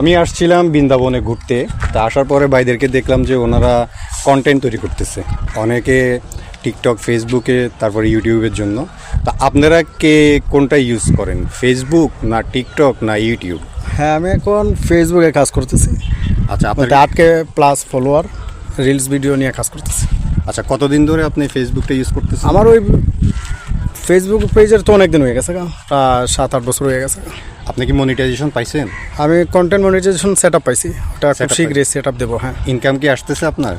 আমি আসছিলাম বৃন্দাবনে ঘুরতে, তা আসার পরে ভাইদেরকে দেখলাম যে ওনারা কন্টেন্ট তৈরি করতেছে, অনেকে টিকটক, ফেসবুকে, তারপরে ইউটিউবের জন্য। তা আপনারা কে কোনটা ইউজ করেন, ফেসবুক না টিকটক না ইউটিউব? হ্যাঁ, আমি এখন ফেসবুকে কাজ করতেছি। আচ্ছা, আপনার 8K plus follower, reels video নিয়ে কাজ করতেছি। আচ্ছা, কতদিন ধরে আপনি ফেসবুকটা ইউজ করতেছেন? আমার ওই ফেসবুক পেজের তো অনেক দিন হয়ে গেছে, প্রায় 7-8 বছর হয়ে গেছে। আপনি কি মনিটাইজেশন পাইছেন? আমি কন্টেন্ট মনিটাইজেশন সেট আপ পাইছি, ওটা খুব Setup শীঘ্রই সেট আপ দেবো। হ্যাঁ, ইনকাম কি আসতেছে আপনার?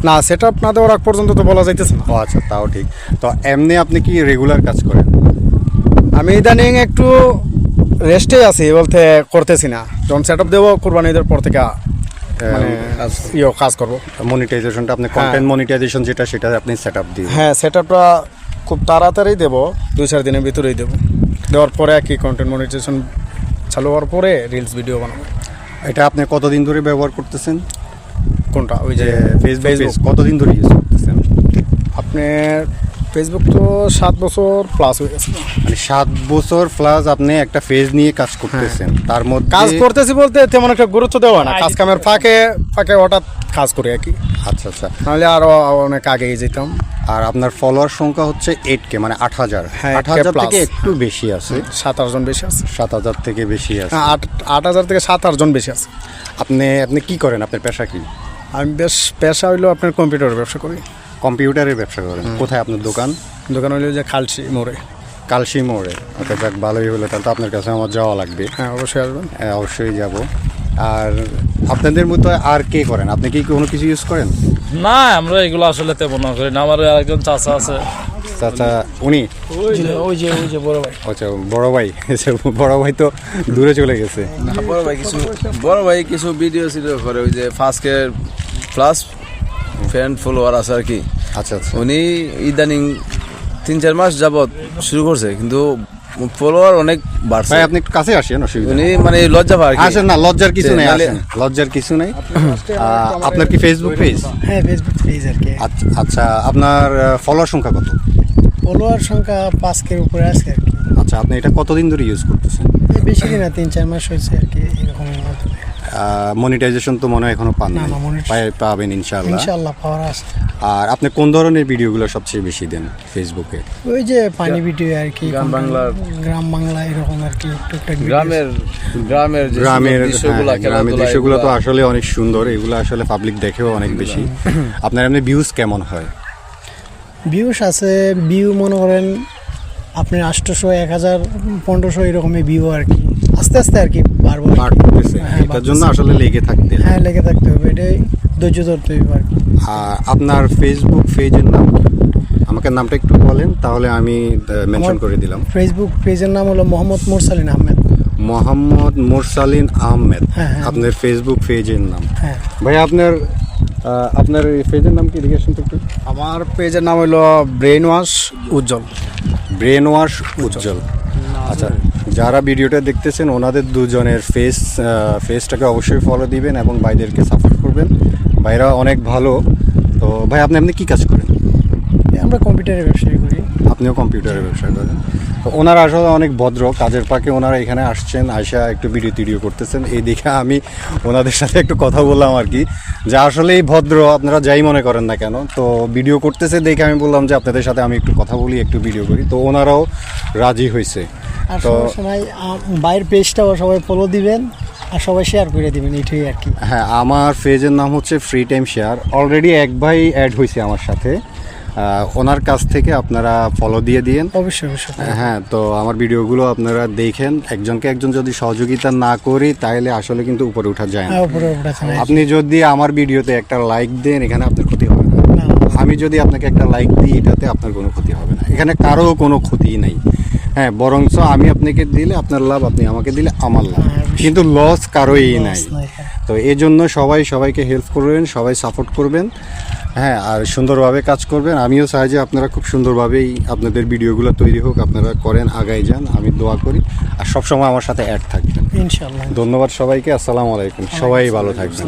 না, সেট আপ না দেওয়ার আগ পর্যন্ত তো বলা যাইতেছে না। ও আচ্ছা, তাও ঠিক। তো এমনি আপনি কি রেগুলার কাজ করেন? আমি ইদানিং একটু রেস্টে আছি, বলতে করতেছি না। যখন সেট আপ দেবো কোরবানি ঈদের পর থেকে মানে কাজ করবো। মনিটাইজেশনটা আপনি কন্টেন্ট মনিটাইজেশন যেটা, সেটা আপনি সেট আপ দিয়ে? হ্যাঁ, সেট আপটা খুব তাড়াতাড়ি দেবো, 2-4 দিনের ভিতরেই দেবো। দেওয়ার পরে কি কন্টেন্ট মনিটাইজেশন চালু হওয়ার পরে রিলস ভিডিও বানাবো। এটা আপনি কতদিন ধরে ব্যবহার করতেছেন? কোনটা? ওই যে ফেসবুক কতদিন ধরে ইউজ করতেছেন? আপনার ফেসবুক তো 7 বছর প্লাস হয়ে গেছে। মানে 7 বছর প্লাস আপনি একটা ফেজ নিয়ে কাজ করতেছেন। তার মধ্যে কাজ করতেছি বলতে তেমন একটা গুরুত্ব দেওয়া না, কাজ কামের ফাঁকে ফাঁকে হঠাৎ কাজ করি আর কি। আচ্ছা আচ্ছা। নাহলে আরও অনেক আগেই যেতাম। আর আপনার ফলোয়ার সংখ্যা হচ্ছে 8K, মানে 8,000। হ্যাঁ, 8,000 plus। থেকে একটু বেশি আছে। 7-8 জন বেশি আছে। 7,000 থেকে বেশি আছে। 8,000 থেকে 7-8 জন বেশি আছে। আপনি কি করেন? আপনার পেশা কি? আমি পেশা হইলো আপনার কম্পিউটারের ব্যবসা করি। কম্পিউটারের ব্যবসা করেন? কোথায় আপনার দোকান? দোকান হইলো যে খালসি মোড়ে। কালসি মোড়ে? আচ্ছা, যাক, ভালোই হলো। তাহলে তো আপনার কাছে আমার যাওয়া লাগবে। হ্যাঁ, অবশ্যই আসবেন। হ্যাঁ, অবশ্যই যাব। আর আপনাদের মতো আর কে করেন? আপনি কি কোনো কিছু ইউজ করেন? না, আমরা এগুলো আসলে তেমন না করি না। আমার আরেকজন চাচা আছে। চাচা? উনি ওই যে বড় ভাই। আচ্ছা, বড় ভাই। বড় ভাই তো দূরে চলে গেছে। বড় ভাই কিছু ভিডিও করে, ওই যে 5K প্লাস ফ্যান ফলোয়ার আছে আর কি। আচ্ছা আচ্ছা। উনি ইদানিং 3-4 মাস যাবত শুরু করছে, কিন্তু ফলোয়ার অনেক বাড়ছে। ভাই, আপনি একটু কাছে আসেন, অসুবিধা উনি নেই। মানে লজ্জা পায় আর কি। আসেন না, লজ্জার কিছু নেই, নাহলে- আসেন, লজ্জার কিছু নেই। আপনার কি ফেসবুক পেজ? হ্যাঁ, ফেসবুক পেজ আর কি। আচ্ছা, আপনার ফলোয়ার সংখ্যা কত? ফলোয়ার সংখ্যা 5K উপরে আছে আর কি। আচ্ছা, আপনি এটা কতদিন ধরে ইউজ করতেছেন? বেশি দিন না, 3-4 মাস হয়েছে আর কি, এরকম। মনিটাইজেশন তো মনে হয় এখনো পান না, নাই? monetization- পাবেন ইনশাআল্লাহ। ইনশাআল্লাহ পাওয়ার আছে। আর আপনি কোন ধরনের ভিডিওগুলো সবচেয়ে বেশি দেন ফেসবুকে? ওই যে পানি ভিডিও আর কি, গ্রাম বাংলা এরকম আর কি, টুকটাক video। গ্রামের যে গ্রামের দৃশ্যগুলো, গ্রামের খেলাধুলা, দৃশ্যগুলো তো এগুলা- আসলে অনেক সুন্দর, এগুলো আসলে পাবলিক দেখেও অনেক বেশি। আপনার এমনি ভিউজ কেমন হয়? ভিউস আছে, ভিউ মনে করেন আপনি 800, 1000, 1500 এরকমই ভিউ আর কি। আস্তে আস্তে আর কি বাড়বো। বাড়তেছে, হ্যাঁ, এটার জন্য আসলে লেগে থাকতে হয়। হ্যাঁ, লেগে থাকতে হবে, এটাই ধৈর্য ধরতে হবে আর কি। আর আপনার ফেসবুক পেজের নাম কি? আমাকে নামটা একটু বলেন, তাহলে আমি মেনশন করে দিলাম। ফেসবুক পেজের নাম হলো মোহাম্মদ মুরসালিন আহমেদ। মোহাম্মদ মুরসালিন আহমেদ হ্যাঁ। আপনার ফেসবুক পেজের নাম। হ্যাঁ, ভাই, আপনার এই পেজের নাম কি লিখেছেন তো একটু? আমার পেজের নাম হলো ব্রেন ওয়াশ উজ্জ্বল। ব্রেন ওয়াশ উজ্জ্বল। আচ্ছা, যারা ভিডিওটা দেখতেছেন ওনাদের দুজনের ফেসটাকে অবশ্যই ফলো দিবেন এবং ভাইদেরকে সাপোর্ট করবেন। ভাইরা অনেক ভালো। তো ভাই, আপনি কি কাজ করেন? আমরা কম্পিউটারের ব্যবসায়ী করি। আপনিও কম্পিউটারের ব্যবসা করেন। তো ওনারা আসলে অনেক ভদ্র, কাজের ফাঁকে ওনারা এখানে আসছেন, আয়সা একটু ভিডিও করতেছেন। এই দিকে আমি ওনাদের সাথে একটু কথা বললাম আর কি, যে আসলেই ভদ্র, আপনারা যাই মনে করেন না কেন। তো ভিডিও করতেছে দেখে আমি বললাম যে আপনাদের সাথে আমি একটু কথা বলি, একটু ভিডিও করি। তো ওনারাও রাজি হয়েছে। আর তো সবাই বাইরের পেজটাও সবাই ফলো দিবেন আর সবাই শেয়ার করে দিবেন, এটাই আর কি। হ্যাঁ, আমার পেজের নাম হচ্ছে ফ্রি টাইম শেয়ার। অলরেডি এক ভাই অ্যাড হয়েছে আমার সাথে, ওনার কাছ থেকে আপনারা ফলো দিয়ে দিয়েন। অবশ্যই অবশ্যই। হ্যাঁ, তো আমার ভিডিওগুলো আপনারা দেখেন। একজন যদি সহযোগিতা না করি তাহলে আসলে কিন্তু উপরে ওঠা যায় না। হ্যাঁ, উপরে উঠেছে না। আপনি যদি আমার ভিডিওতে একটা লাইক দেন, এখানে আপনার ক্ষতি হবে না। না, আমি যদি আপনাকে একটা লাইক দিই, এটাতে আপনার কোনো ক্ষতি হবে না। এখানে কারো কোনো ক্ষতি নাই। হ্যাঁ, বরঞ্চ আমি আপনাকে দিলে আপনার লাভ, আপনি আমাকে দিলে আমার লাভ, হ্যাঁ, কিন্তু লস কারোই নাই। loss নাই, হ্যাঁ। তো এই জন্য সবাইকে হেল্প করবেন, সবাই সাপোর্ট করবেন। হ্যাঁ, আর সুন্দরভাবে কাজ করবেন। আমিও চাই যে আপনারা খুব সুন্দরভাবেই আপনাদের ভিডিওগুলো তৈরি হোক, আপনারা করেন, আগাই যান, আমি দোয়া করি। আর সবসময় আমার সাথে অ্যাড থাকবেন। ইনশাআল্লাহ। ধন্যবাদ সবাইকে। আসসালামু আলাইকুম। সবাই ভালো থাকবেন।